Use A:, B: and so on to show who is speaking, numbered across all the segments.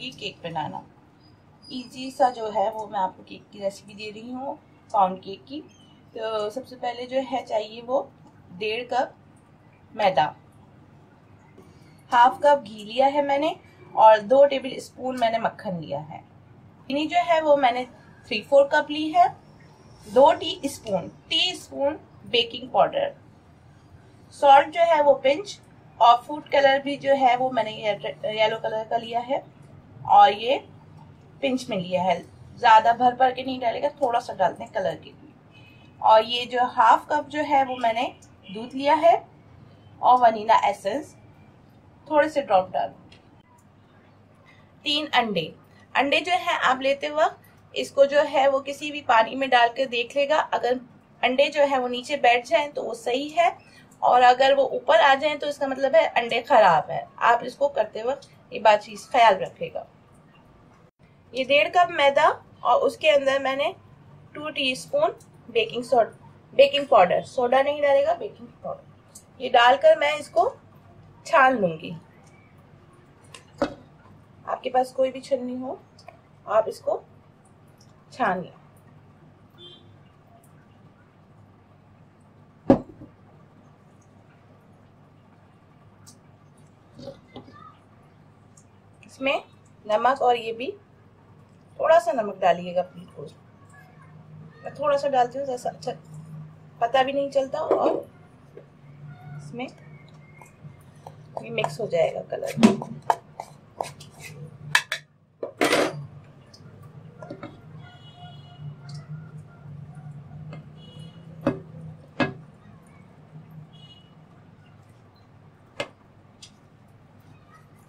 A: सीखूंगी cake बनाना। Easy सा जो है वो मैं आपको केक की रेसिपी दे रही हूँ, पाउंड केक की। तो सबसे पहले जो है चाहिए वो 1.5 कप मैदा, हाफ कप घी लिया है मैंने, और 2 टेबल स्पून मैंने मक्खन लिया है। चीनी जो है वो मैंने 3/4 कप ली है। 2 टीस्पून बेकिंग पाउडर, सॉल्ट जो है वो पिंच, और फूड कलर भी जो है वो मैंने येलो कलर का लिया है, और ये पिंच में लिया है। ज्यादा भर भर के नहीं डालेगा, थोड़ा सा डालते हैं कलर के लिए। और ये जो हाफ कप जो है वो मैंने दूध लिया है, और वनीला एसेंस थोड़े से ड्रॉप डाल। 3 अंडे जो है आप लेते वक्त इसको जो है वो किसी भी पानी में डाल के देख लेगा। अगर अंडे जो है वो नीचे बैठ जाएं तो वो सही है, और अगर वो ऊपर आ जाएं तो इसका मतलब है अंडे खराब है। आप इसको करते वक्त ये बात चीज ख्याल रखेगा। ये 1.5 कप मैदा, और उसके अंदर मैंने 2 टीस्पून बेकिंग पाउडर, सोडा नहीं डालेगा, बेकिंग पाउडर, ये डालकर मैं इसको छान लूंगी। आपके पास कोई भी छन्नी हो आप इसको छान लें। इसमें नमक, और ये भी थोड़ा सा नमक डालिएगा प्लीज। मैं थोड़ा सा डालती हूँ जैसा अच्छा पता भी नहीं चलता, और इसमें ये मिक्स हो जाएगा कलर।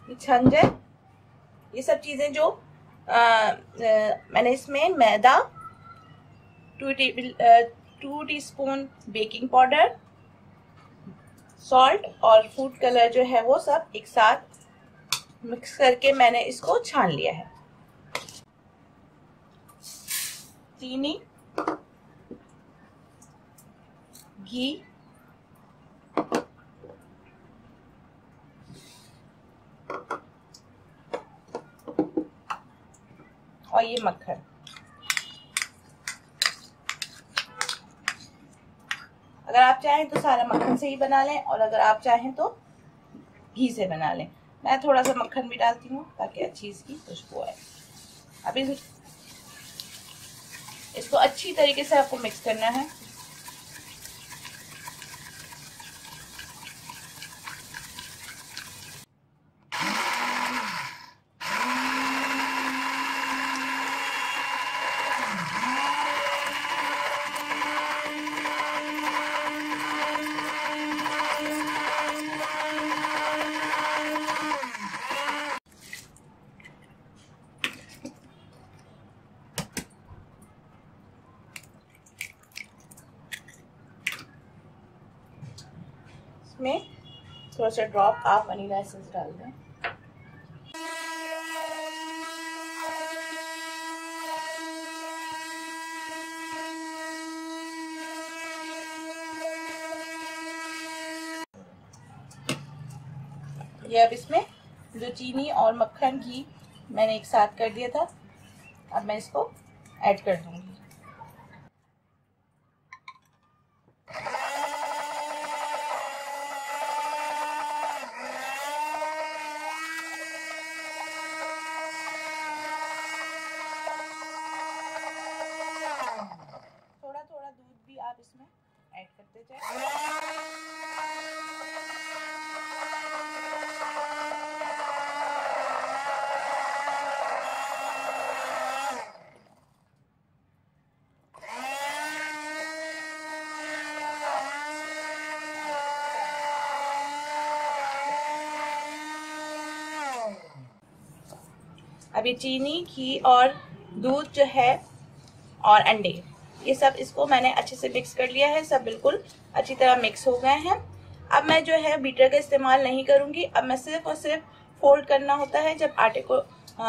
A: ये छन जाए, ये सब चीजें जो मैंने इसमें मैदा, 2 टीस्पून बेकिंग पाउडर, सॉल्ट और फूड कलर जो है वो सब एक साथ मिक्स करके मैंने इसको छान लिया है। चीनी, घी, और ये मक्खन। अगर आप चाहें तो सारा मक्खन से ही बना लें, और अगर आप चाहें तो घी से बना लें। मैं थोड़ा सा मक्खन भी डालती हूँ ताकि अच्छी इसकी खुशबू आए। अब इसको अच्छी तरीके से आपको मिक्स करना है। में थोड़ा सा ड्रॉप आप वनीला एसेंस डाल दें। ये अब इसमें जो चीनी और मक्खन घी मैंने एक साथ कर दिया था, अब मैं इसको ऐड कर दूंगी। थोड़ा थोड़ा दूध भी आप इसमें ऐड करते जाए। अब ये चीनी, घी और दूध जो है और अंडे, ये सब इसको मैंने अच्छे से मिक्स कर लिया है। सब बिल्कुल अच्छी तरह मिक्स हो गए हैं। अब मैं जो है बीटर का इस्तेमाल नहीं करूंगी। अब मैं सिर्फ और सिर्फ फोल्ड करना होता है। जब आटे को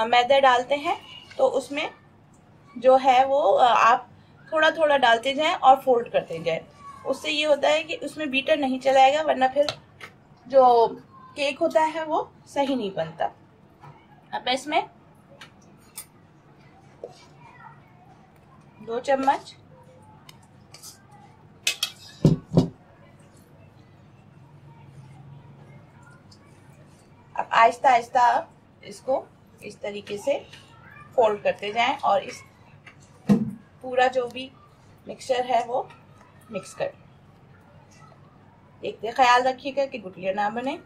A: मैदा डालते हैं तो उसमें जो है वो आप थोड़ा थोड़ा डालते जाएं और फोल्ड करते जाएं। उससे ये होता है कि उसमें बीटर नहीं चलाएगा, वरना फिर जो केक होता है वो सही नहीं बनता। अब मैं इसमें 2 चम्मच। अब आहिस्ता आहिस्ता इसको इस तरीके से फोल्ड करते जाएं और इस पूरा जो भी मिक्सचर है वो मिक्स कर देखते। ख्याल रखिएगा कि गुठलियां ना बने।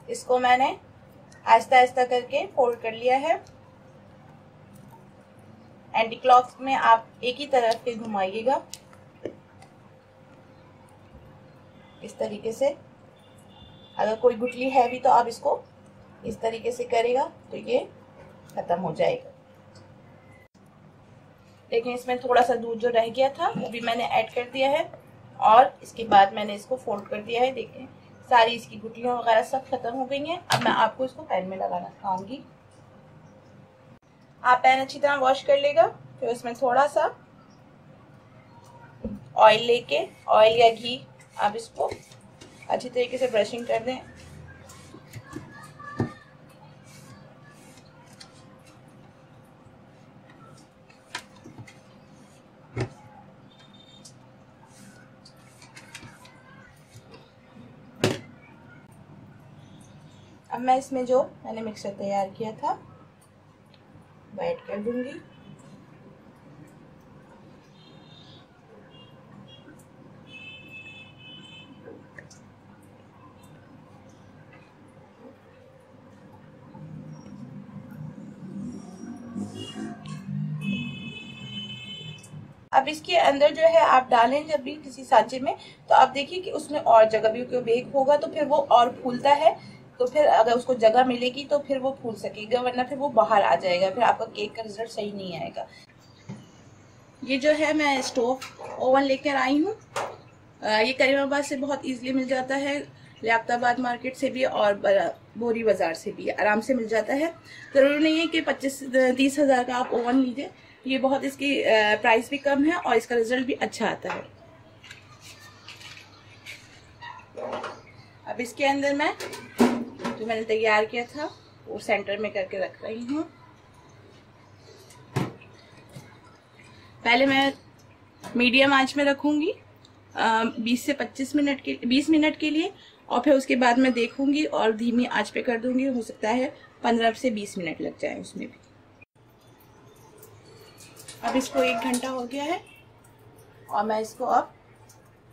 A: इसको मैंने आहिस्ता आहिस्ता करके फोल्ड कर लिया है। एंटी क्लॉक में आप एक ही तरफ से घुमाइएगा इस तरीके से। अगर कोई गुठली है भी तो आप इसको इस तरीके से करेगा तो ये खत्म हो जाएगा। लेकिन इसमें थोड़ा सा दूध जो रह गया था वो भी मैंने ऐड कर दिया है और इसके बाद मैंने इसको फोल्ड कर दिया है। देखें सारी इसकी गुठलियां वगैरह सब खत्म हो गई हैं। अब मैं आपको इसको पैन में लगाना सिखाऊंगी। आप पैन अच्छी तरह वॉश कर लेगा, फिर उसमें थोड़ा सा ऑयल लेके, ऑयल या घी, आप इसको अच्छी तरीके से ब्रशिंग कर दें। अब मैं इसमें जो मैंने मिक्सर तैयार किया था वो ऐड कर दूंगी। अब इसके अंदर जो है आप डालें जब भी किसी सांचे में, तो आप देखिए कि उसमें और जगह भी बेक होगा तो फिर वो और फूलता है। तो फिर अगर उसको जगह मिलेगी तो फिर वो फूल सकेगा, वरना फिर वो बाहर आ जाएगा, फिर आपका केक का रिजल्ट सही नहीं आएगा। ये जो है मैं स्टोव ओवन लेकर आई हूँ। ये करीमाबाद से बहुत इजीली मिल जाता है, लियाकताबाद मार्केट से भी और बोरी बाजार से भी आराम से मिल जाता है। जरूरी नहीं है कि 25-30 हज़ार का आप ओवन लीजिए, ये बहुत इसकी प्राइस भी कम है और इसका रिजल्ट भी अच्छा आता है। अब इसके अंदर मैं जो मैंने तैयार किया था वो सेंटर में करके रख रही हूँ। पहले मैं मीडियम आंच में रखूंगी 20 से 20 मिनट के लिए, और फिर उसके बाद मैं देखूंगी और धीमी आंच पे कर दूंगी। हो सकता है 15 से 20 मिनट लग जाए उसमें भी। अब इसको 1 घंटा हो गया है और मैं इसको अब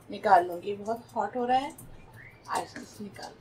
A: निकाल लूंगी। बहुत हॉट हो रहा है, आइस निकाल।